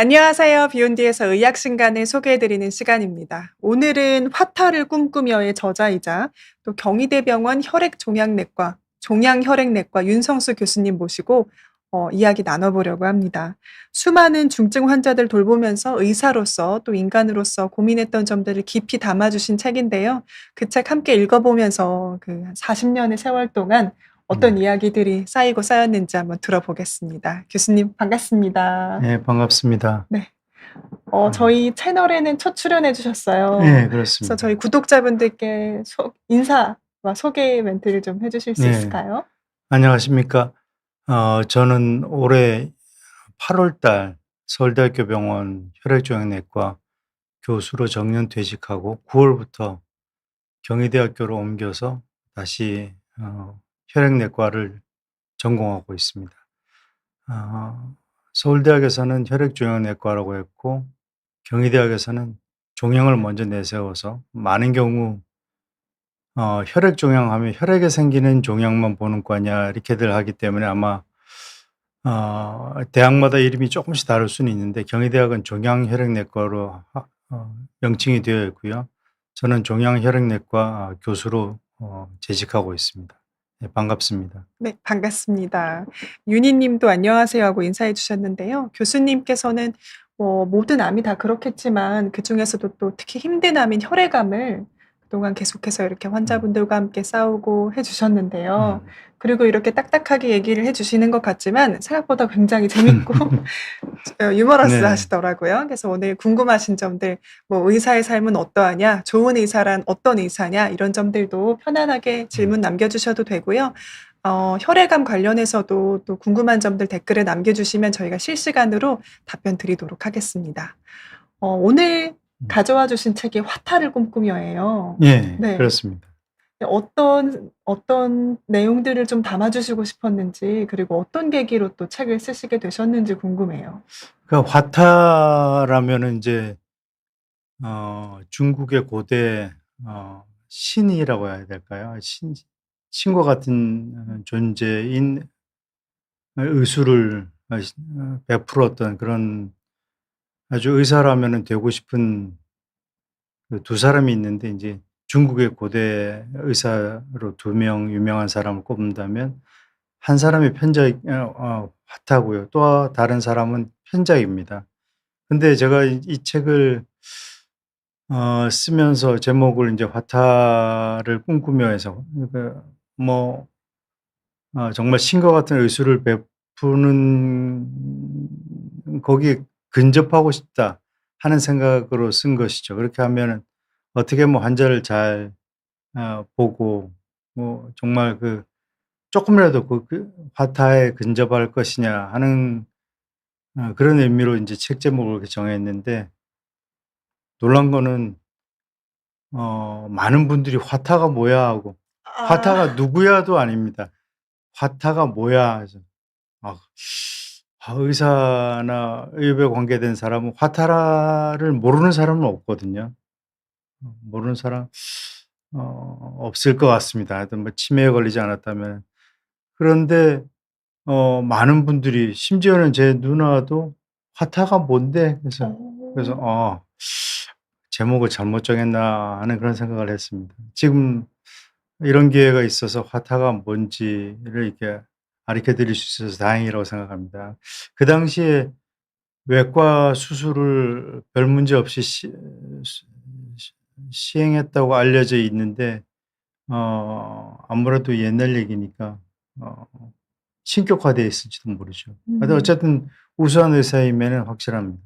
안녕하세요. 비욘디에서 의학신간을 소개해드리는 시간입니다. 오늘은 화타를 꿈꾸며의 저자이자 또 경희대병원 종양혈액내과 윤성수 교수님 모시고 이야기 나눠보려고 합니다. 수많은 중증 환자들 돌보면서 의사로서 또 인간으로서 고민했던 점들을 깊이 담아주신 책인데요. 그 책 함께 읽어보면서 그 40년의 세월 동안 어떤 네. 이야기들이 쌓이고 쌓였는지 한번 들어보겠습니다. 교수님 반갑습니다. 네, 반갑습니다. 네. 네. 저희 채널에는 첫 출연해 주셨어요. 네, 그래서 저희 그렇습니다. 구독자분들께 인사와 소개 멘트를 좀 해 주실 수 네. 있을까요? 안녕하십니까. 저는 올해 8월 달 서울대학교 병원 혈액종양내과 교수로 정년 퇴직하고 9월 월부터 경희대학교로 옮겨서 다시 혈액내과를 전공하고 있습니다. 어 서울대학에서는 혈액종양내과라고 했고 경희대학에서는 종양을 먼저 내세워서 많은 경우 혈액 종양하면 혈액에 생기는 종양만 보는 과냐 이렇게들 하기 때문에 아마 대학마다 이름이 조금씩 다를 수는 있는데 경희대학은 종양혈액내과로 명칭이 되어 있고요. 저는 종양혈액내과 교수로 재직하고 있습니다. 네, 반갑습니다. 네, 반갑습니다. 윤희 님도 안녕하세요 하고 인사해 주셨는데요. 교수님께서는 모든 암이 다 그렇겠지만 그중에서도 또 특히 힘든 암인 혈액암을 그동안 계속해서 이렇게 음. 환자분들과 함께 싸우고 해 주셨는데요. 음. 그리고 이렇게 딱딱하게 얘기를 해 주시는 것 같지만 생각보다 굉장히 재밌고 네. 유머러스하시더라고요. 그래서 오늘 궁금하신 점들 뭐 "의사의 삶은 어떠하냐? 좋은 의사란 어떤 의사냐?" 이런 점들도 편안하게 음. 질문 남겨 주셔도 되고요. 혈액암 관련해서도 또 궁금한 점들 댓글에 남겨 주시면 저희가 실시간으로 답변 드리도록 하겠습니다. 오늘 음. 가져와 주신 책이 화타를 꿈꾸며예요. 예. 네. 그렇습니다. 어떤 내용들을 좀 담아 주시고 싶었는지 그리고 어떤 계기로 또 책을 쓰시게 되셨는지 궁금해요. 그러니까 화타라면은 인제 중국의 고대 신이라고 해야 될까요? 신과 같은 존재인 의술을 베풀었던 그런 아주 의사라면은 되고 싶은 그 두 사람이 있는데 인제 중국의 고대 의사로 두 명 유명한 사람을 꼽는다면 한 사람이 화타고요. 또 다른 사람은 편자입니다. 근데 제가 이 책을 쓰면서 제목을 인제 화타를 꿈꾸며 해서 그러니까 뭐 정말 신과 같은 의술을 베푸는 거기에 근접하고 싶다 하는 생각으로 쓴 것이죠. 그렇게 하면은 어떻게 하면 환자를 잘 보고 뭐 정말 그 쪼끔이라도 그 화타에 근접할 것이냐 하는 그런 의미로 인제 책 제목을 그렇게 정했는데 놀란 거는 많은 분들이 "화타가 뭐야?" 하고 "화타가 아. 누구야?"도 아닙니다. "화타가 뭐야?" 해서 아 의사나 의협에 관계된 사람은 화타를 모르는 사람은 없거든요. 모르는 사람 없을 것 같습니다. 하여튼 뭐 치매에 걸리지 않았다면. 그런데 많은 분들이 심지어는 제 누나도 "화타가 뭔데?" 그래서 어. '제목을 잘못 정했나.' 하는 그런 생각을 했습니다. 지금 이런 기회가 있어서 화타가 뭔지를 이렇게 가르쳐 드릴 수 있어서 다행이라고 생각합니다. 그 당시에 외과 수술을 별 문제 없이 시 시행했다고 알려져 있는데 아무래도 옛날 얘기니까 어 신격화되어 있을지도 모르죠. 하여튼 음. 어쨌든 우수한 의사임에는 확실합니다.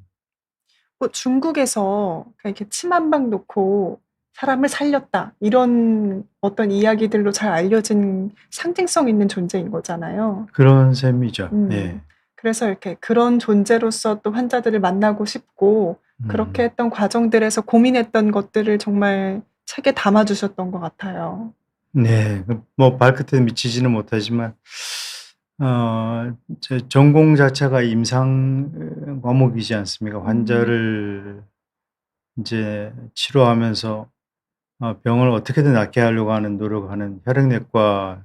중국에서 이렇게 침 한 방 놓고 사람을 살렸다 이런 어떤 이야기들로 잘 알려진 상징성 있는 존재인 거잖아요. 그런 셈이죠. 음. 예. 그래서 이렇게 그런 존재로서 또 환자들을 만나고 싶고 그렇게 음. 했던 과정들에서 고민했던 것들을 정말 책에 담아 주셨던 것 같아요. 네. 뭐 발끝에 미치지는 못하지만 제 전공 자체가 임상 과목이지 않습니까? 음. 환자를 인제 치료하면서 병을 어떻게든 낫게 하려고 하는 노력하는 혈액내과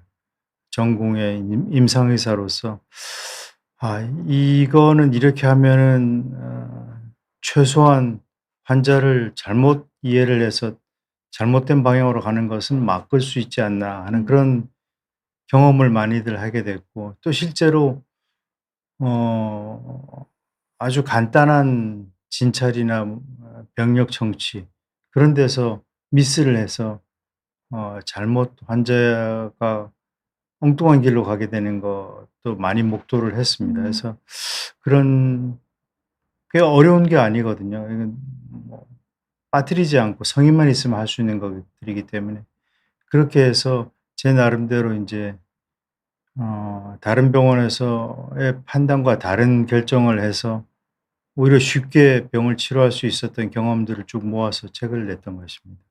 전공의 임상 의사로서 '아 이거는 이렇게 하면은 최소한 환자를 잘못 이해를 해서 잘못된 방향으로 가는 것은 막을 수 있지 않나 하는 음. 그런 경험을 많이들 하게 됐고, 또 실제로 어 아주 간단한 진찰이나 병력 청취 그런 데서 미스를 해서 잘못 환자가 엉뚱한 길로 가게 되는 것도 많이 목도를 했습니다. 음. 그래서 그런 꽤 어려운 게 아니거든요. 이건 뭐 빠뜨리지 않고 성의만 있으면 할 수 있는 것들이기 때문에 그렇게 해서 제 나름대로 인제 다른 병원에서의 판단과 다른 결정을 해서 오히려 쉽게 병을 치료할 수 있었던 경험들을 쭉 모아서 책을 냈던 것입니다. 네.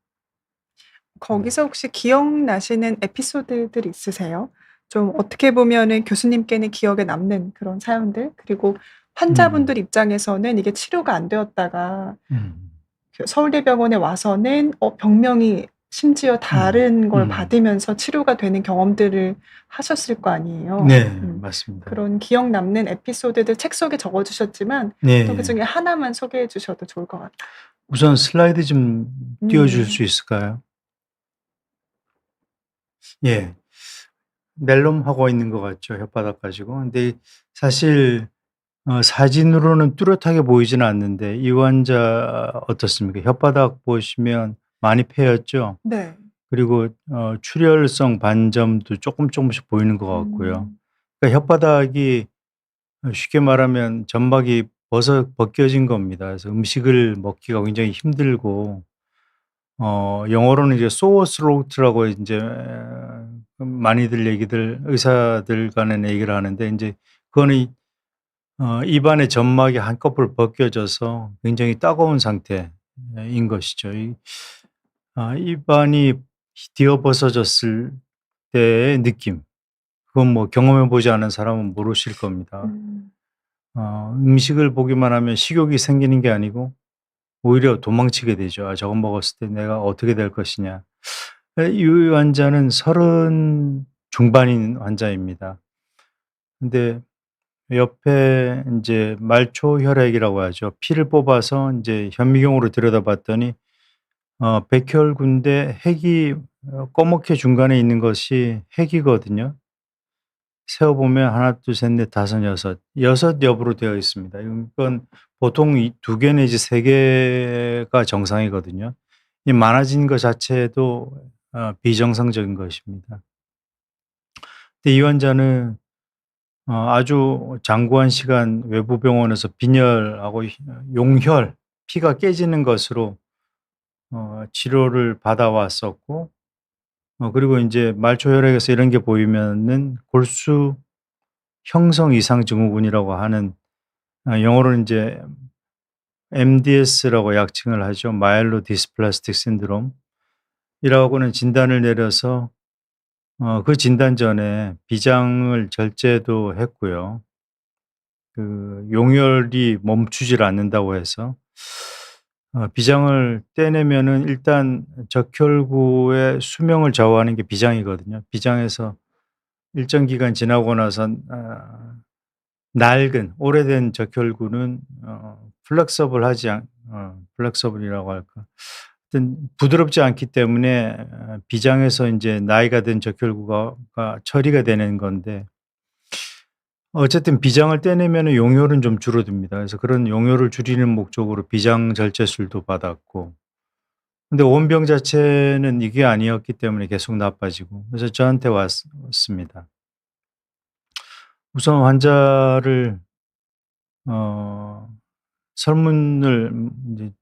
거기서 혹시 기억나시는 에피소드들 있으세요? 좀 어떻게 보면은 교수님께는 기억에 남는 그런 사연들, 그리고 음. 환자분들 입장에서는 이게 치료가 안 되었다가 음. 그 서울대병원에 와서는 병명이 심지어 음. 다른 걸 음. 받으면서 치료가 되는 경험들을 하셨을 거 아니에요. 네. 맞습니다. 그런 기억 남는 에피소드들 책 속에 적어 주셨지만 또 네. 그중에 하나만 소개해 주셔도 좋을 것 같아요. 우선 슬라이드 좀 띄워 줄 수 음. 있을까요? 예. 낼름하고 있는 것 같죠, 혓바닥 가지고. 근데 사실 사진으로는 뚜렷하게 보이지는 않는데 이 환자 어떻습니까? 혓바닥 보시면 많이 패였죠? 네. 그리고 출혈성 반점도 쪼끔씩 보이는 것 같고요. 음. 그러니까 혓바닥이 쉽게 말하면 점막이 벗겨진 겁니다. 그래서 음식을 먹기가 굉장히 힘들고 영어로는 이제 sore throat라고 인제 많이들 얘기들 의사들 간에는 얘기를 하는데, 인제 그거는 입안의 점막이 한꺼풀 벗겨져서 굉장히 따가운 상태인 것이죠. 입안이 뒤어 벗어졌을 때의 느낌, 그건 뭐 경험해 보지 않은 사람은 모르실 겁니다. 음. 음식을 보기만 하면 식욕이 생기는 게 아니고 오히려 도망치게 되죠. '아 저거 먹었을 때 내가 어떻게 될 것이냐.' 이 환자는 30 중반인 환자입니다. 근데 옆에 인제 말초혈액이라고 하죠. 피를 뽑아서 인제 현미경으로 들여다봤더니 백혈구인데 핵이 꺼멓게 중간에 있는 것이 핵이거든요. 세어 보면 하나 둘 셋 넷 다섯 여섯, 여섯 엽으로 되어 있습니다. 이건 보통 이 2개 내지 3 개가 정상이거든요. 이 많아진 것 자체도 비정상적인 것입니다. 근데 이 환자는 아주 장구한 시간 외부 병원에서 빈혈하고 용혈, 피가 깨지는 것으로 치료를 받아 왔었고, 그리고 인제 말초혈액에서 이런 게 보이면은 골수 형성 이상 증후군이라고 하는, 영어로는 인제 MDS라고 약칭을 하죠. 마일로디스플라스틱 신드롬이라고는 진단을 내려서 그 진단 전에 비장을 절제도 했고요. 그 용혈이 멈추질 않는다고 해서 비장을 떼내면은 일단 적혈구의 수명을 좌우하는 게 비장이거든요. 비장에서 일정 기간 지나고 나선 낡은 오래된 적혈구는 플렉서블하지 않 플렉서블이라고 할까? 하여튼 부드럽지 않기 때문에 비장에서 인제 나이가 든 적혈구가 처리가 되는 건데, 어쨌든 비장을 떼내면은 용혈은 좀 줄어듭니다. 그래서 그런 용혈을 줄이는 목적으로 비장 절제술도 받았고, 근데 원병 자체는 이게 아니었기 때문에 계속 나빠지고, 그래서 저한테 왔습니다. 우선 환자를 어 설문을 인제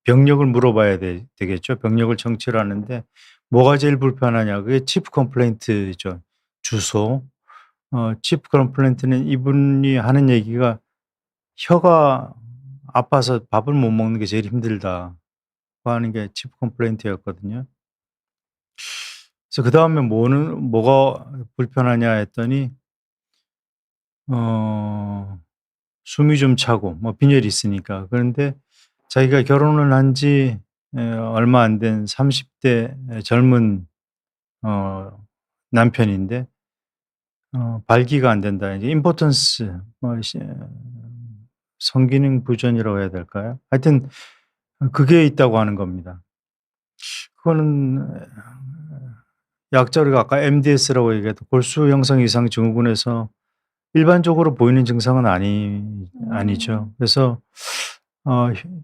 병력을 물어봐야 되겠죠. 병력을 청취를 하는데 뭐가 제일 불편하냐, 그게 치프 컴플레인트죠. 주소. 치프 컴플레인트는 이분이 하는 얘기가 "혀가 아파서 밥을 못 먹는 게 제일 힘들다."고 하는 게 치프 컴플레인트였거든요. 그래서 그다음에 뭐가 불편하냐 했더니 어 숨이 좀 차고 뭐 빈혈이 있으니까. 그런데 자기가 결혼을 한지 얼마 안 된 30대 젊은 어 남편인데 발기가 안 된다. 이제 임포턴스 뭐 성기능 부전이라고 해야 될까요? 하여튼 그게 있다고 하는 겁니다. 그거는 약자로 아까 MDS라고 얘기했던 골수 형성 이상 증후군에서 일반적으로 보이는 증상은 아니죠. 음. 그래서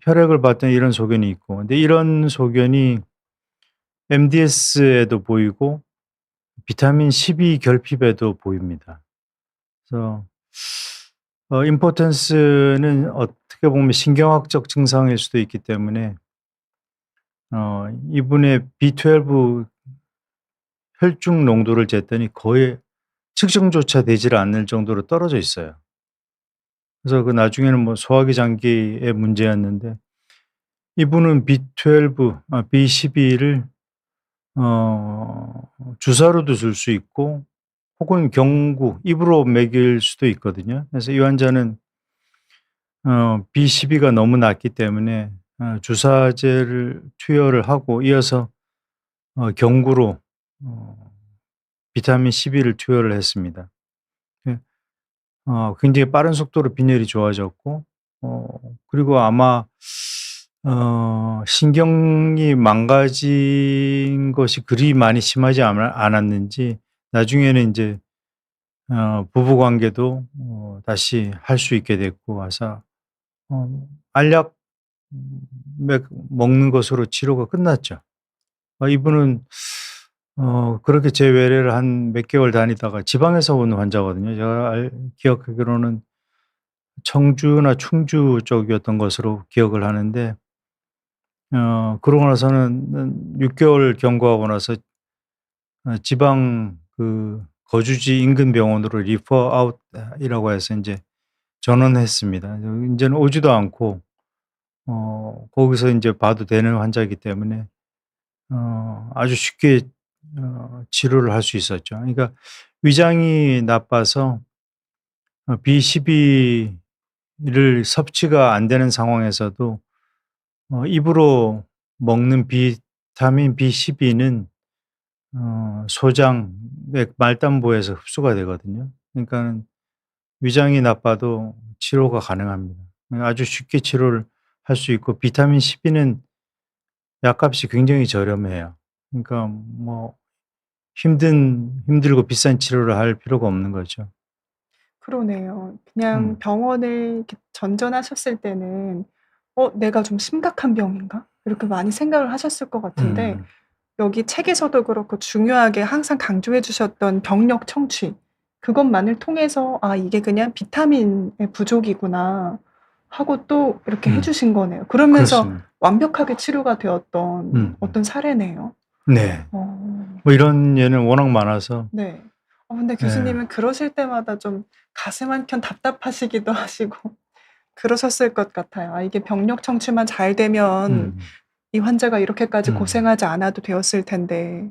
혈액을 봤더니 이런 소견이 있고, 근데 이런 소견이 MDS에도 보이고 비타민 12 결핍에도 보입니다. 그래서 임포턴스는 어떻게 보면 신경학적 증상일 수도 있기 때문에 이분의 B12 혈중 농도를 쟀더니 거의 측정조차 되지를 않을 정도로 떨어져 있어요. 그래서 그 나중에는 뭐 소화기 장기의 문제였는데 이분은 B12를 주사로도 줄 수 있고 혹은 경구, 입으로 먹일 수도 있거든요. 그래서 이 환자는 B12가 너무 낮기 때문에 주사제를 투여를 하고 이어서 경구로 비타민 12를 투여를 했습니다. 예. 굉장히 빠른 속도로 빈혈이 좋아졌고 그리고 아마 신경이 망가진 것이 그리 많이 심하지 않았는지 나중에는 인제 부부 관계도 다시 할 수 있게 됐고 와서 알약 먹는 것으로 치료가 끝났죠. 이분은 그렇게 제 외래를 한 몇 개월 다니다가 지방에서 온 환자거든요. 제가 기억하기로는 청주나 충주 쪽이었던 것으로 기억을 하는데 그러고 나서는 6개월 경과하고 나서 지방 그 거주지 인근 병원으로 리퍼 아웃 이라고 해서 인제 전원했습니다. 인제는 오지도 않고 거기서 인제 봐도 되는 환자이기 때문에 아주 쉽게 치료를 할 수 있었죠. 그러니까 위장이 나빠서 B12를 섭취가 안 되는 상황에서도 입으로 먹는 비타민 B12는 소장의 말단부에서 흡수가 되거든요. 그러니까는 위장이 나빠도 치료가 가능합니다. 아주 쉽게 치료를 할 수 있고 비타민 12는 약값이 굉장히 저렴해요. 그러니까 뭐 힘들고 비싼 치료를 할 필요가 없는 거죠. 그러네요. 그냥 음. 병원을 이렇게 전전하셨을 때는 '내가 좀 심각한 병인가?' 이렇게 많이 생각을 하셨을 것 같은데 음. 여기 책에서도 그렇고 중요하게 항상 강조해 주셨던 병력 청취 그것만을 통해서 '아 이게 그냥 비타민의 부족이구나.' 하고 또 이렇게 해 음. 주신 거네요. 그러면서 그렇습니다. 완벽하게 치료가 되었던 음. 어떤 사례네요. 네. 어. 뭐 이런 예는 워낙 많아서 네. 근데 예. 교수님은 그러실 때마다 좀 가슴 한켠 답답하시기도 하시고 그러셨을 것 같아요. '아 이게 병력 청취만 잘 되면 음. 이 환자가 이렇게까지 음. 고생하지 않아도 되었을 텐데.'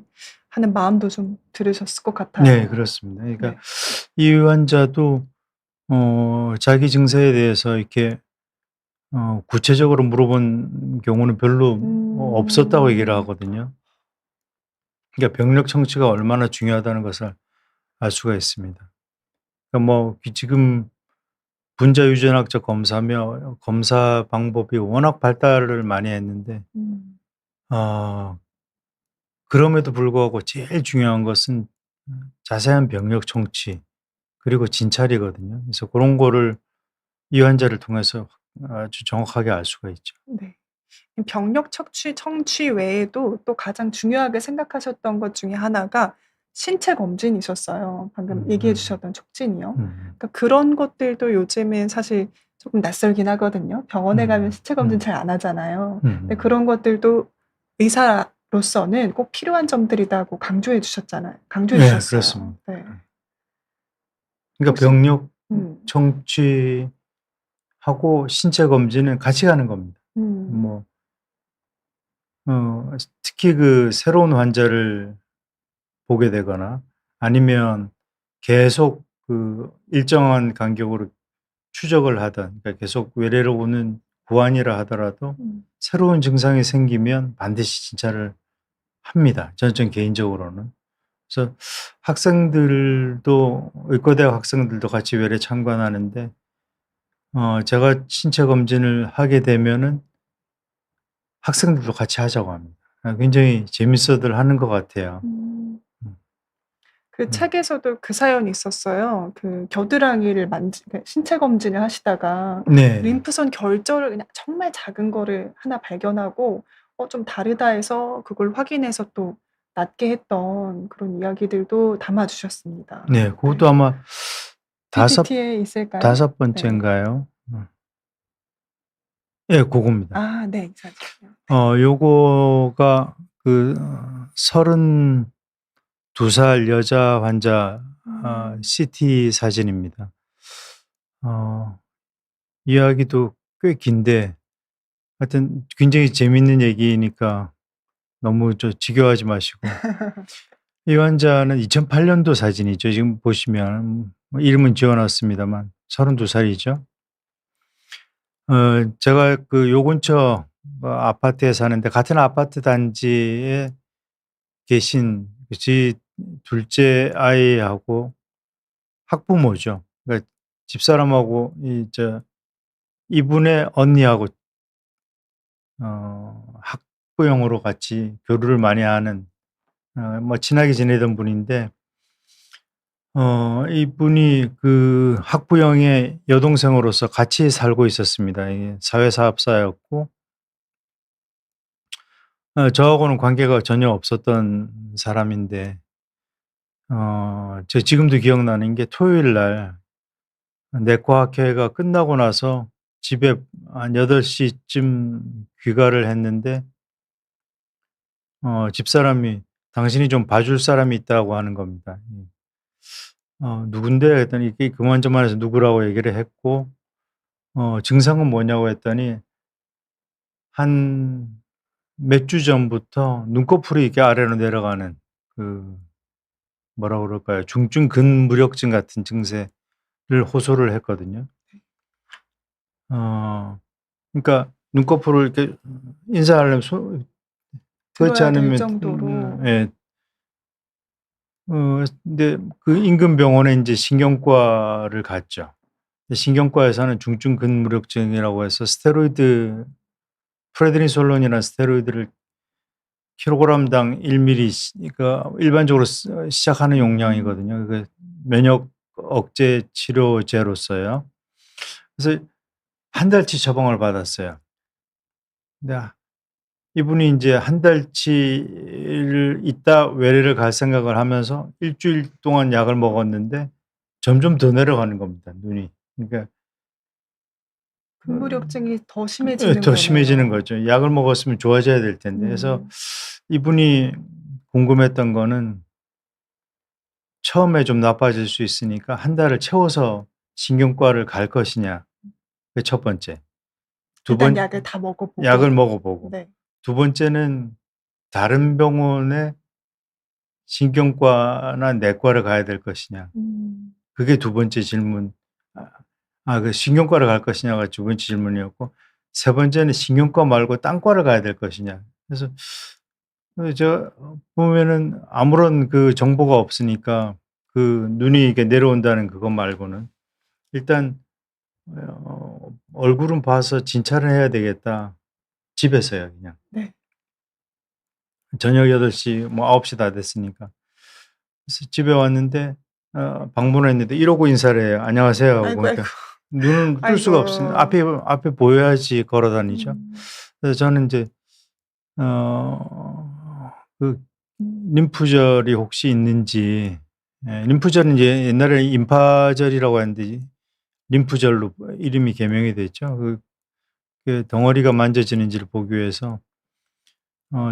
하는 마음도 좀 들으셨을 것 네 같아요. 그렇습니다. 그러니까 네. 이 환자도 자기 증세에 대해서 이렇게 구체적으로 물어본 경우는 별로 없었다고 얘기를 음. 하거든요. 그러니까 병력 청취가 얼마나 중요하다는 것을 알 수가 있습니다. 그러니까 뭐 지금 분자 유전학적 검사며 검사 방법이 워낙 발달을 많이 했는데 음. 어 그럼에도 불구하고 제일 중요한 것은 자세한 병력 청취 그리고 진찰이거든요. 그래서 그런 거를 이 환자를 통해서 아주 정확하게 알 수가 있죠. 네. 병력 청취 외에도 또 가장 중요하게 생각하셨던 것 중에 하나가 신체 검진이셨어요. 방금 얘기해 음음. 주셨던 촉진이요. 음. 그러니까 그런 것들도 요즘엔 사실 조금 낯설긴 하거든요. 병원에 가면 음. 신체 검진 음. 잘 안 하잖아요. 근데 음. 그런 것들도 의사로서는 꼭 필요한 점들이다고 강조해 네 주셨어요. 그렇습니다. 네. 그러니까 혹시 병력 음. 청취하고 신체 검진은 같이 가는 겁니다. 음. 뭐 특히 그 새로운 환자를 보게 되거나 아니면 계속 그 일정한 간격으로 추적을 하든 그러니까 계속 외래로 오는 구안이라 하더라도 음. 새로운 증상이 생기면 반드시 진찰을 합니다. 저는 개인적으로는. 그래서 학생들도 의과대학 학생들도 같이 외래 참관하는데 제가 신체 검진을 하게 되면은 학생들도 같이 하자고 합니다. 굉장히 재밌어들 하는 것 같아요. 음. 음. 그 음. 책에서도 그 사연이 있었어요. 그 겨드랑이를 만지 그 신체 검진을 하시다가 네. 림프선 결절을 그냥 정말 작은 거를 하나 발견하고 좀 다르다 해서 그걸 확인해서 또 낫게 했던 그런 이야기들도 담아 주셨습니다. 네. 네. 그것도 아마 다섯 PPT에 있을까요? 다섯 네. 번째인가요? 예, 고겁니다. 아 네. 사진이요. 네. 요거가 그 32살 여자 환자 음. CT 사진입니다. 어 이야기도 꽤 긴데 하여튼 굉장히 재밌는 얘기니까 너무 지겨워하지 마시고, 이 환자는 2008 년도 사진이죠. 지금 보시면 뭐 이름은 지워 놨습니다만 32 살이죠. 제가 요 근처 아파트에 사는데, 같은 아파트 단지에 계신 제 둘째 아이하고 학부모죠. 그러니까 집사람하고 이분의 언니하고 학부형으로 같이 교류를 많이 하는, 뭐 친하게 지내던 분인데, 이분이 그 학부형의 여동생으로서 같이 살고 있었습니다. 이게 사회사업자였고, 저하고는 관계가 전혀 없었던 사람인데, 저 지금도 기억나는 게, 토요일 날 내과학회가 끝나고 나서 집에 한 8 시쯤 귀가를 했는데, 집사람이 "당신이 좀 봐줄 사람이 있다."고 하는 겁니다. "누군데?" 했더니 이게 그만저만해서 누구라고 얘기를 했고, 증상은 뭐냐고 했더니 한 몇 주 전부터 눈꺼풀이 이렇게 아래로 내려가는, 그 뭐라 그럴까요? 중증 근무력증 같은 증세를 호소를 했거든요. 어 그러니까 눈꺼풀을 이렇게 인사하려면 그렇지 들어야 될 않으면, 정도로. 예. 근데 그 인근 병원에 인제 신경과를 갔죠. 근데 신경과에서는 중증 근무력증이라고 해서 프레드니솔론이라는 스테로이드를 킬로그램당 1 밀리 그러니까 일반적으로 시작하는 음. 용량이거든요. 그 면역 억제 치료제로서요. 그래서 한 달치 처방을 받았어요. 근데 이분이 인제 한 달치를 있다 외래를 갈 생각을 하면서 일 주일 동안 약을 먹었는데 점점 더 내려가는 겁니다, 눈이. 그러니까 근무력증이 더 예, 심해지는 더 심해지는 거네요. 거죠. 약을 먹었으면 좋아져야 될 텐데. 그래서 음. 이분이 궁금했던 거는, 처음에 좀 나빠질 수 있으니까 한 달을 채워서 신경과를 갈 것이냐. 그게 첫 번째. 두 일단 번 약을 다 먹어 약을 보고. 먹어 보고. 네. 두 번째는 다른 병원에 신경과나 내과를 가야 될 것이냐. 음. 그게 두 번째 질문. 아 그 신경과를 갈 것이냐가 두 번째 질문이었고, 세 번째는 신경과 말고 딴 과를 가야 될 것이냐. 그래서 보면은 아무런 그 정보가 없으니까, 그 눈이 이렇게 내려온다는 그것 말고는 일단 '얼굴은 봐서 진찰을 해야 되겠다.' 집에서요, 그냥. 네. 저녁 8 시, 뭐 9시 다 됐으니까. 그래서 집에 왔는데, 방문을 했는데 이러고 인사를 해요. "안녕하세요." 하고. 아이고, 아이고. 그러니까 눈을 뜰 수가 없으니 아이고. 앞에 보여야지 걸어 다니죠. 음. 그래서 저는 인제 그 림프절이 혹시 있는지, 림프절은 이제 옛날에 임파절이라고 했는데 림프절로 이름이 개명이 됐죠. 그 덩어리가 만져지는지를 보기 위해서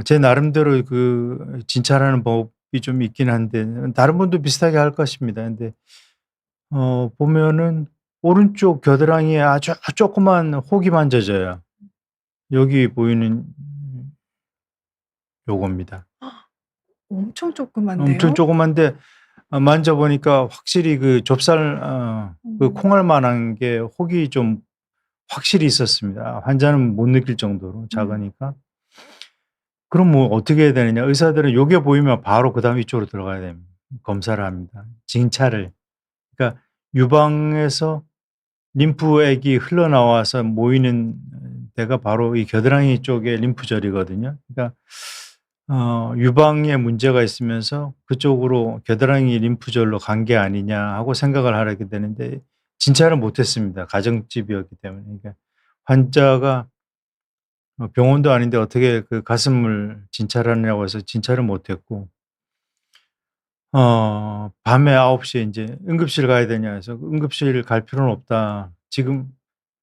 제 나름대로 그 진찰하는 법이 좀 있긴 한데, 다른 분도 비슷하게 할 것입니다. 근데 보면은 오른쪽 겨드랑이에 아주 조그만 혹이 만져져요. 여기 보이는 요겁니다. 엄청 엄청 조그만데요? 조그만데, 만져 보니까 확실히 그 좁쌀 그 음. 콩알 만한 게 혹이 좀 확실히 있었습니다. 환자는 못 느낄 정도로 음. 작으니까. 그럼 뭐 어떻게 해야 되느냐. 의사들은 요게 보이면 바로 그다음 이쪽으로 들어가야 됩니다. 검사를 합니다. 진찰을. 그러니까 유방에서 림프액이 흘러나와서 모이는 데가 바로 이 겨드랑이 쪽의 림프절이거든요. 그러니까 유방에 문제가 있으면서 그쪽으로 겨드랑이 림프절로 간 게 아니냐 하고 생각을 하게 되는데 진찰을 못 했습니다, 가정집이었기 때문에. 그러니까 환자가 병원도 아닌데 어떻게 그 가슴을 진찰하느냐고 해서 진찰을 못 했고 밤에 9시에 인제 "응급실 가야 되냐." 해서 "응급실 갈 필요는 없다. 지금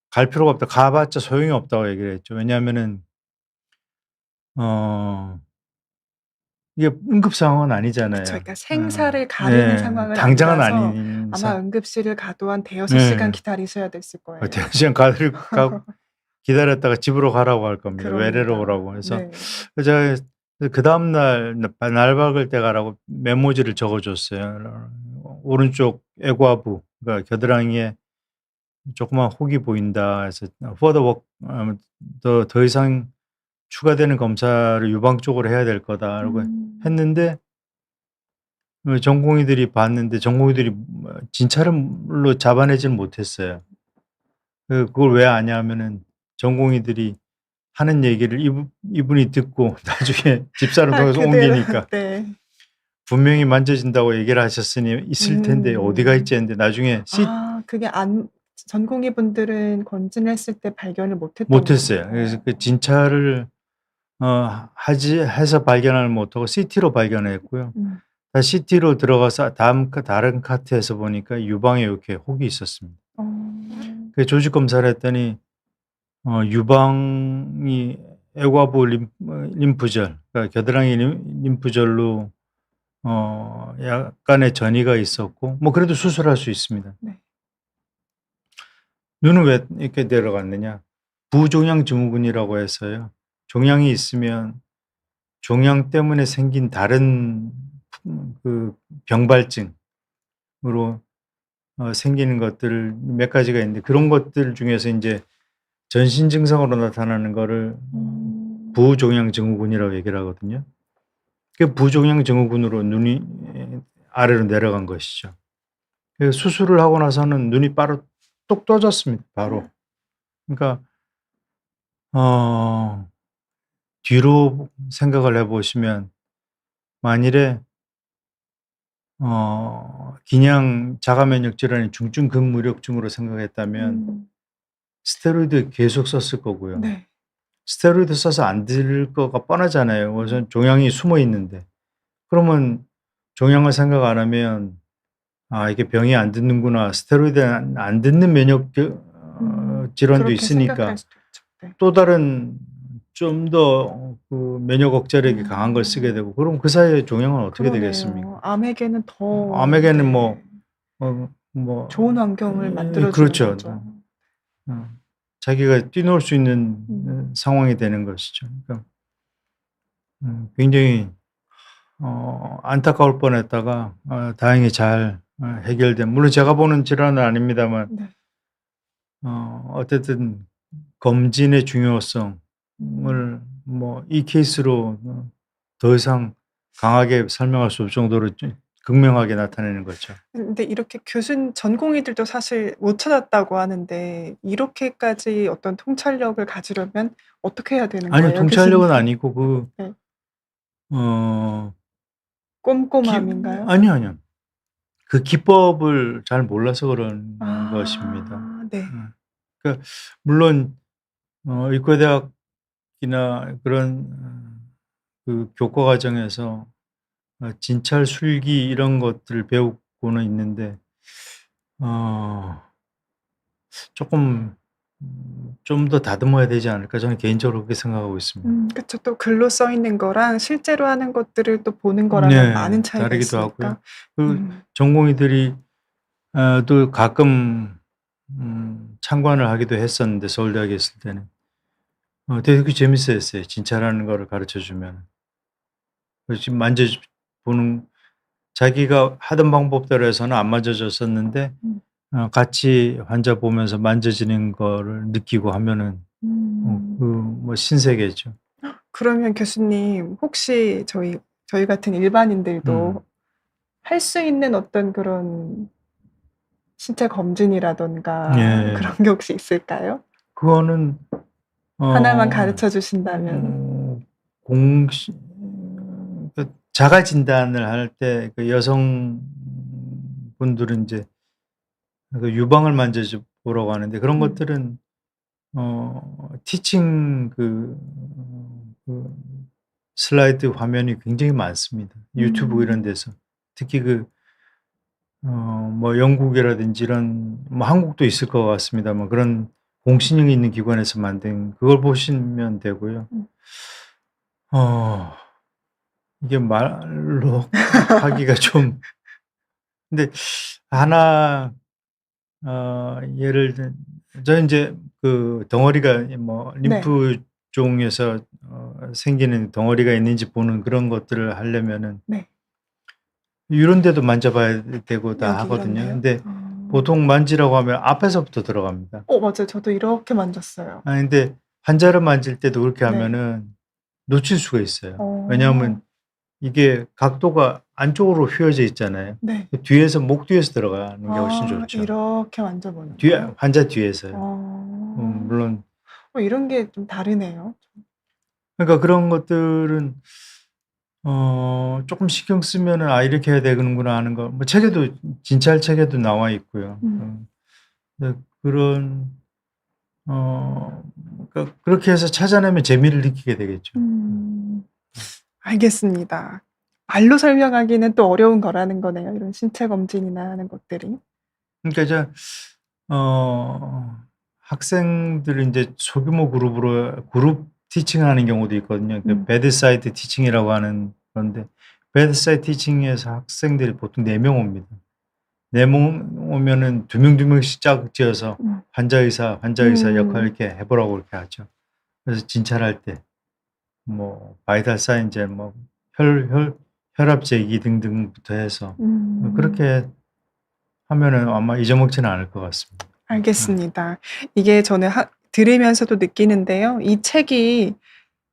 갈 필요가 없다. 가 봤자 소용이 없다."고 얘기를 했죠. 왜냐하면은 어 이게 응급 상황은 그쵸. 아니잖아요. 그러니까 생사를 가리는 예. 상황은 당장은 아니라서 아닌 아마 상 응급실을 가도 한 대여섯 시간 네. 기다리셔야 됐을 거예요. 대여시간 기다렸다가 집으로 가라고 할 겁니다. 외래로 그럽니다. 오라고 해서. 네. 제가 그다음 날 날 박을 때 가라고 메모지를 적어 줬어요. 오른쪽 애과부 그러니까 겨드랑이에 "조그만 혹이 보인다." 해서 "further work 더 이상 추가되는 검사를 유방 쪽으로 해야 될 거다."라고 음. 했는데 전공의들이 봤는데 전공의들이 진찰로 잡아내지는 못했어요. 그걸 왜 아냐 하면은 전공의들이 하는 얘기를 이분이 듣고 나중에 집사람 아 통해서 그대로 옮기니까 네. 분명히 만져진다고 얘기를 하셨으니 있을 텐데 어디가 있지 했는데 나중에 아 그게 안 전공의 분들은 검진했을 때 발견을 못 했던 못했어요. 거네요. 그래서 그 진찰을 하지 해서 발견을 못하고 CT로 발견했고요. 음. 다시 CT로 들어가서 다른 카트에서 보니까 유방에 이렇게 혹이 있었습니다. 어. 그 조직 검사를 했더니 유방이 애과부 림프절 그러니까 겨드랑이 림프절로 약간의 전이가 있었고 뭐 그래도 수술할 수 있습니다. 네. 눈은 왜 이렇게 내려갔느냐? 부종양 증후군이라고 해서요. 종양이 있으면 종양 때문에 생긴 다른 그 병발증으로 생기는 것들 몇 가지가 있는데 그런 것들 중에서 인제 전신 증상으로 나타나는 거를 음. 부종양 증후군이라고 얘기를 하거든요. 그 부종양 증후군으로 눈이 아래로 내려간 것이죠. 그 수술을 하고 나서는 눈이 바로 똑 떠졌습니다, 바로. 그러니까 어 뒤로 생각을 해 보시면 만일에 기냥 자가 면역 질환이 중증 근무력증으로 생각했다면 음. 스테로이드 계속 썼을 거고요. 네. 스테로이드 써서 안 들 거가 뻔하잖아요. 우선 종양이 숨어 있는데. 그러면 종양을 생각 안 하면 '아 이게 병이 안 듣는구나. 스테로이드 안 듣는 면역 질환도 그렇게 생각할 있으니까 수도 있죠. 네. 또 다른 좀 더 그 면역 억제력이 강한 걸 쓰게 음. 되고 그럼 그 사이에 종양은 어떻게 되겠습니까? 그러네요. 암에게는 더 암에게는 네. 뭐 좋은 환경을 만들어 주는 그렇죠. 거죠. 자기가 뛰놀 수 있는 음. 상황이 되는 것이죠. 그러니까 굉장히 안타까울 뻔했다가 다행히 잘 해결된 물론 제가 보는 질환은 아닙니다만 네. 어쨌든 검진의 중요성을 뭐 이 케이스로 더 이상 강하게 설명할 수 없을 정도로 좀 극명하게 나타내는 거죠. 근데 이렇게 전공의들도 사실 못 찾았다고 하는데 이렇게까지 어떤 통찰력을 가지려면 어떻게 해야 되는 아니요. 거예요, 교수님? 통찰력은 아니고 네. 어 기 꼼꼼함인가요? 아니요. 그 기법을 잘 몰라서 그런 것입니다. 아 네. 그러니까 물론 의과대학이나 그런 그 교과 과정에서 진찰 술기 이런 것들을 배우고는 있는데 쪼끔 좀 더 다듬어야 되지 않을까 저는 개인적으로 그렇게 생각하고 있습니다. 그쵸. 또 글로 써 있는 거랑 실제로 하는 것들을 또 보는 거랑은 네. 많은 차이가 다르기도 하고요. 있으니까. 그 음. 전공의들이 또 가끔 참관을 하기도 했었는데 서울대학에 있을 때는. 되게 재밌어했어요. 진찰하는 거를 가르쳐 주면은. 지금 보는 자기가 하던 방법대로 해서는 안 맞아졌었는데 음. 같이 환자 보면서 만져지는 거를 느끼고 하면은 그 음. 뭐 신세계죠. 그러면 교수님 혹시 저희 같은 일반인들도 음. 할 수 있는 어떤 그런 신체 검진이라든가 예. 그런 게 혹시 있을까요? 그거는 하나만 어 가르쳐 주신다면. 공시 그 자가 진단을 할 때 그 여성분들은 인제 그 유방을 만져 보라고 하는데 그런 음. 것들은 티칭 그 슬라이드 화면이 굉장히 많습니다. 유튜브 이런 음. 데서. 특히 뭐 영국이라든지 이런 뭐 한국도 있을 것 같습니다만 그런 공신력이 있는 기관에서 만든 그걸 보시면 되고요. 음. 어 이게 말로 하기가 좀 근데 하나 예를 든 저는 인제 그 덩어리가 뭐 네. 림프종에서 생기는 덩어리가 있는지 보는 그런 것들을 하려면은 네. 이런 데도 만져봐야 되고 다 여기 하거든요. 이런데요? 근데 보통 만지라고 하면 앞에서부터 들어갑니다. 맞아요. 저도 이렇게 만졌어요. 근데 환자를 만질 때도 그렇게 네. 하면은 놓칠 수가 있어요. 어. 왜냐하면 이게 각도가 안쪽으로 휘어져 있잖아요. 네. 그 뒤에서 목 뒤에서 들어가는 게 훨씬 아 좋죠. 이렇게 만져보는 뒤에 거요? 환자 뒤에서요. 어. 물론 이런 게 좀 다르네요. 그러니까 그런 것들은 쪼끔 신경 쓰면은 '아 이렇게 해야 되는구나.' 하는 거 뭐 책에도 진찰 책에도 나와 있고요. 음. 네 그런 그러니까 그렇게 해서 찾아내면 재미를 느끼게 되겠죠. 음. 알겠습니다. 말로 설명하기는 또 어려운 거라는 거네요, 이런 신체 검진이나 하는 것들이. 그러니까 이제 학생들을 인제 소규모 그룹으로 그룹 티칭하는 경우도 있거든요. 그 음. 배드사이드 티칭이라고 하는 건데 배드사이드 티칭에서 학생들이 보통 4명 옵니다. 4명 오면은 2명, 2 명씩 짝 지어서 음. 환자 의사 역할 음. 이렇게 해 보라고 그렇게 하죠. 그래서 진찰할 때 뭐 바이탈 사인 제 뭐 혈압 재기 등등부터 해서 음. 그렇게 하면은 아마 잊어먹지는 않을 것 같습니다. 알겠습니다. 이게 저는 들으면서도 느끼는데요. 이 책이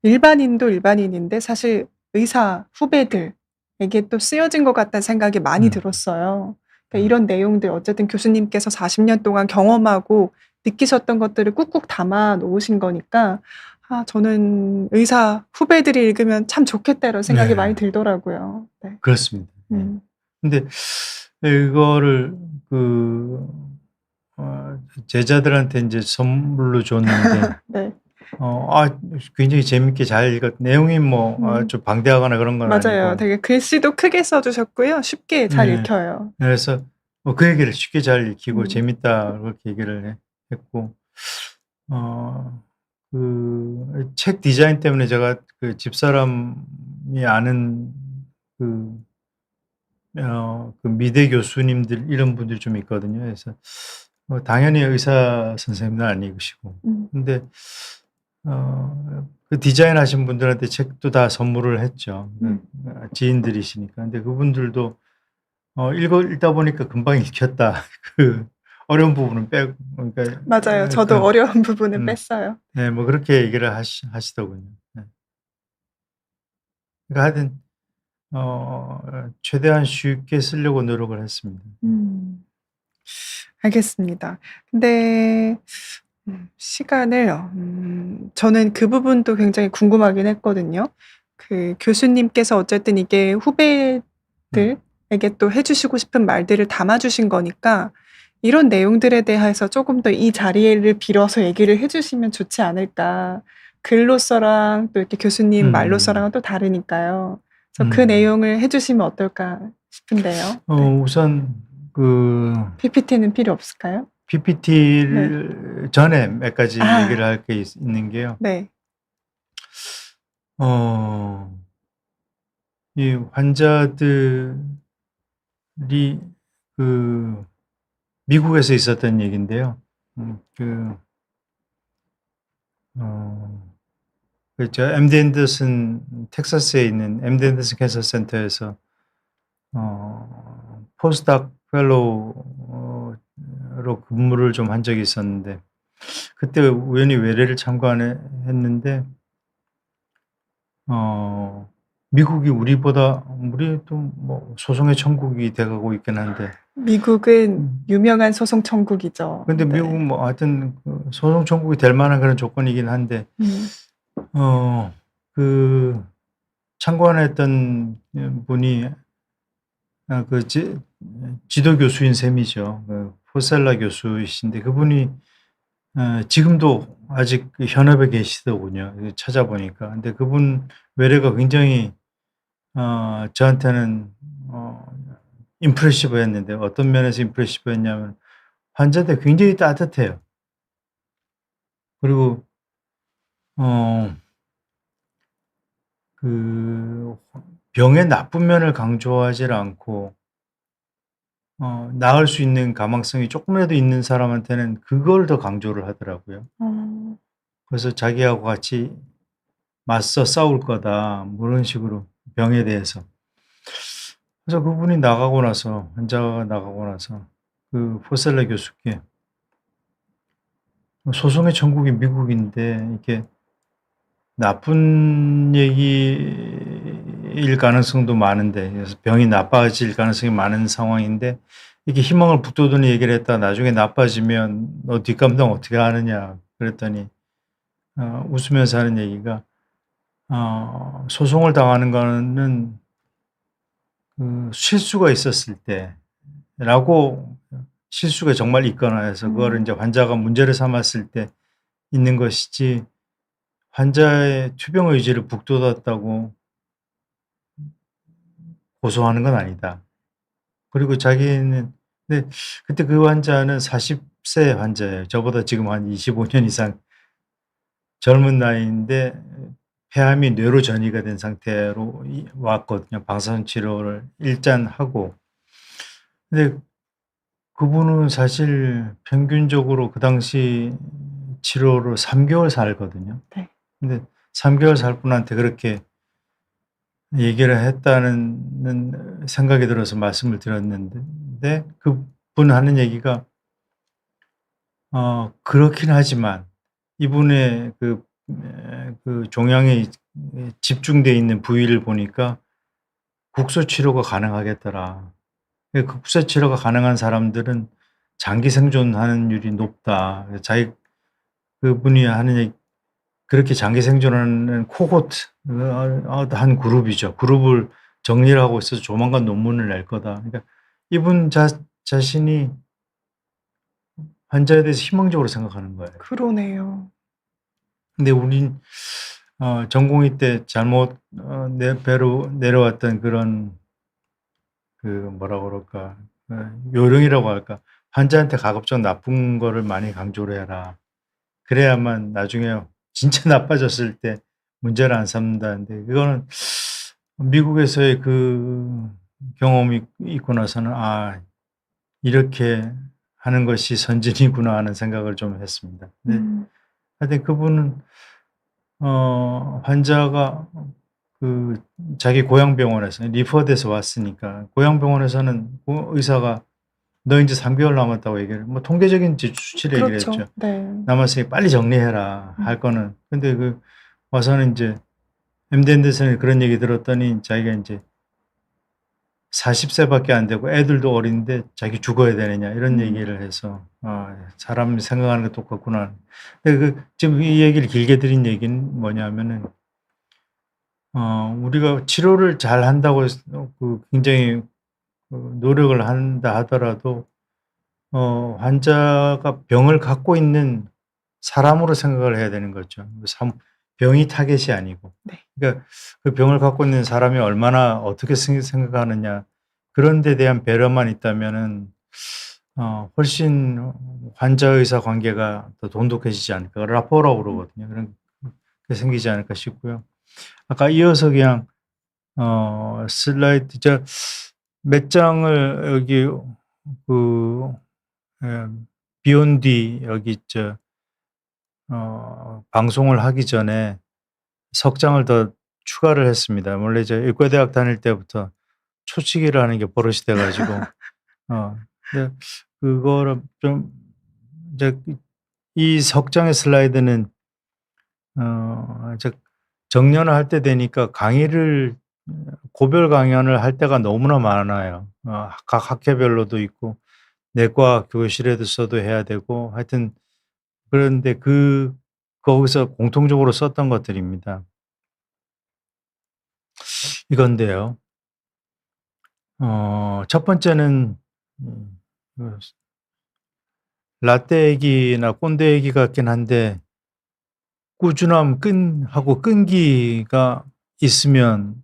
일반인도 일반인인데 사실 의사 후배들에게 또 쓰여진 것 같다는 생각이 많이 음. 들었어요. 그러니까 음. 이런 내용들 어쨌든 교수님께서 40년 동안 경험하고 느끼셨던 것들을 꾹꾹 담아 놓으신 거니까 저는 '의사 후배들이 읽으면 참 좋겠다.' 이런 생각이 많이 네. 들더라고요. 네. 그렇습니다. 예. 음. 근데 이거를 그 제자들한테 인제 선물로 줬는데 네. 굉장히 재밌게 잘 내용이 뭐 음. 좀 방대하거나 그런 건 맞아요. 아니고 되게 글씨도 크게 써 주셨고요. 쉽게 잘 네. 읽혀요. 그래서 그 얘기를 쉽게 잘 읽히고 음. 재밌다 그렇게 얘기를 했고 어 책 디자인 때문에 제가 그 집사람이 아는 그 그 미대 교수님들 이런 분들이 좀 있거든요. 그래서 당연히 의사 선생님은 아니시고 음. 근데 그 디자인하신 분들한테 책도 다 선물을 했죠. 음. 지인들이시니까. 근데 그분들도 읽다 보니까 금방 읽혔다. 그 어려운 부분은 빼고 그러니까 맞아요. 저도 어려운 부분은 음 뺐어요. 네 뭐 그렇게 얘기를 하시더군요. 네. 그러니까 하여튼 최대한 쉽게 쓰려고 노력을 했습니다. 음. 알겠습니다. 근데 시간을 저는 그 부분도 굉장히 궁금하긴 했거든요. 그 교수님께서 어쨌든 이게 음. 후배들에게 또 해 주시고 싶은 말들을 담아 주신 거니까 이런 내용들에 대해서 조금 더 이 자리를 빌어서 얘기를 해 주시면 좋지 않을까. 글로서랑 또 이렇게 교수님 음. 말로서랑은 또 다르니까요. 그래서 그 음. 내용을 해 주시면 어떨까 싶은데요. 네. 우선 그 PPT는 필요 없을까요? 네. PPT를 전에 몇 가지 아 얘기를 할 게 있는 게요. 네. 어 이 환자들이 그 미국에서 있었던 얘기인데요. 음 그 어 MD 앤더슨 텍사스에 있는 MD 앤더슨 캔서 센터에서 포스닥 펠로우로 근무를 좀 한 적이 있었는데 그때 우연히 외래를 참관을 했는데 어 미국이 우리도 뭐 소송의 천국이 돼가고 있긴 한데. 미국은 유명한 소송 천국이죠. 근데 네. 미국은 뭐 하여튼 그 소송 천국이 될 만한 그런 조건이긴 한데, 그 참관했던 분이 그 지도 교수인 셈이죠. 그 포셀라 교수이신데 그분이 지금도 아직 그 현업에 계시더군요. 찾아보니까. 근데 그분 외래가 굉장히 저한테는 임프레시브했는데, 어떤 면에서 임프레시브했냐면 환자한테 굉장히 따뜻해요. 그리고 어, 그 병의 나쁜 면을 강조하지 않고 나을 수 있는 가망성이 조금이라도 있는 사람한테는 그걸 더 강조를 하더라고요. 어. 그래서 자기하고 같이 맞서 싸울 거다, 뭐 이런 식으로 병에 대해서. 그래서 그분이 나가고 나서, 환자가 나가고 나서 그 포셀러 교수께 소송의 천국이 미국인데 이게 나쁜 얘기일 가능성도 많은데, 그래서 병이 나빠질 가능성이 많은 상황인데 이렇게 희망을 북돋우는 얘기를 했다가 나중에 나빠지면 너 뒷감당 어떻게 하느냐 그랬더니 웃으면서 하는 얘기가 소송을 당하는 거는 그 실수가 있었을 때라고, 실수가 정말 있거나 해서 그거를 인제 음. 환자가 문제를 삼았을 때 있는 것이지, 환자의 투병 의지를 북돋았다고 고소하는 건 아니다. 그리고 자기는, 근데 그때 그 환자는 40세 환자예요. 저보다 지금 한 25년 이상 젊은 나이인데 폐암이 뇌로 전이가 된 상태로 왔거든요. 방사선 치료를 일단 하고. 근데 그분은 사실 평균적으로 그 당시 치료로 3 개월 살거든요. 네. 근데 3 개월 살 분한테 그렇게 얘기를 했다는 생각이 들어서 말씀을 드렸는데, 그분 하는 얘기가 그렇긴 하지만 이분의 그 종양이 집중돼 있는 부위를 보니까 국소 치료가 가능하겠더라. 그 국소 치료가 가능한 사람들은 장기 생존하는 율이 높다. 그분이 하는 얘기, 그렇게 장기 생존하는 코호트, 한 그룹이죠. 그룹을 정리를 하고 있어서 조만간 논문을 낼 거다. 그러니까 이분 자신이 환자에 대해서 희망적으로 생각하는 거예요. 그러네요. 근데 우린 전공의 때 잘못 내 배로 내려왔던 그런, 그 뭐라 그럴까, 요령이라고 할까, 환자한테 가급적 나쁜 거를 많이 강조를 해라. 그래야만 나중에 진짜 나빠졌을 때 문제를 안 삼는다는데, 그거는 미국에서의 그 경험이 있고 나서는 '아, 이렇게 하는 것이 선진이구나.' 하는 생각을 좀 했습니다. 네. 음. 하여튼 그분은 환자가 그 자기 고향 병원에서 리퍼돼서 왔으니까, 고향 병원에서는 의사가 "너 인제 3 개월 남았다."고 얘기를, 뭐 통계적인 수치를 얘기를 그렇죠. 했죠. 네. "남았으니 빨리 정리해라, 할 음. 거는." 근데 와서는 인제 MD 앤더슨이 그런 얘기 들었더니 자기가 인제 40 세밖에 안 되고 애들도 어린데 자기 죽어야 되느냐 이런 음. 얘기를 해서 '아, 사람이 생각하는 게 똑같구나.' 근데 지금 이 얘기를 길게 드린 얘기는 뭐냐면은 우리가 치료를 잘한다고 해서 굉장히 노력을 한다 하더라도 환자가 병을 갖고 있는 사람으로 생각을 해야 되는 거죠. 병이 타겟이 아니고. 네. 그러니까 그 병을 갖고 있는 사람이 얼마나 어떻게 생각하느냐, 그런 데 대한 배려만 있다면은 훨씬 환자 의사 관계가 더 돈독해지지 않을까. 라포라고 음. 그러거든요. 그런 게 생기지 않을까 싶고요. 아까 이어서 그냥 슬라이드 몇 장을 여기 그 예 비욘디 여기 방송을 하기 전에 석 장을 더 추가를 했습니다. 원래 이제 의과대학 다닐 때부터 초치기를 하는 게 버릇이 돼 가지고 근데 그거를 좀 이제 이 석 장의 슬라이드는 이제 정년을 할 때 되니까 강의를 고별 강연을 할 때가 너무나 많아요. 각 학회별로도 있고 내과 교실에서도 해야 되고 하여튼 그런데 거기서 공통적으로 썼던 것들입니다. 이건데요. 첫 번째는 그 라떼 얘기나 꼰대 얘기 같긴 한데 꾸준함 하고 끈기가 있으면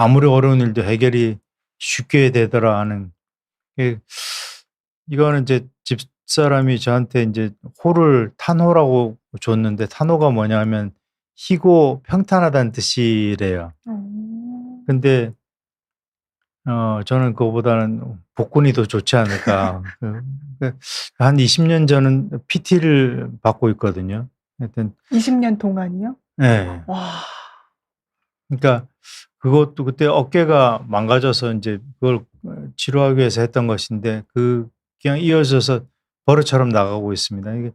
아무리 어려운 일도 해결이 쉽게 되더라 하는 게 이거는 이제 집사람이 저한테 인제 탄호라고 줬는데 탄호가 뭐냐면 희고 평탄하다는 뜻이래요. 어. 근데 저는 그거보다는 복근이 더 좋지 않을까. 한 20년 전은 PT를 받고 있거든요. 하여튼 20년 동안이요? 예. 와. 그러니까 그것도 그때 어깨가 망가져서 인제 그걸 치료하기 위해서 했던 것인데 그냥 이어져서 버릇처럼 나가고 있습니다. 이게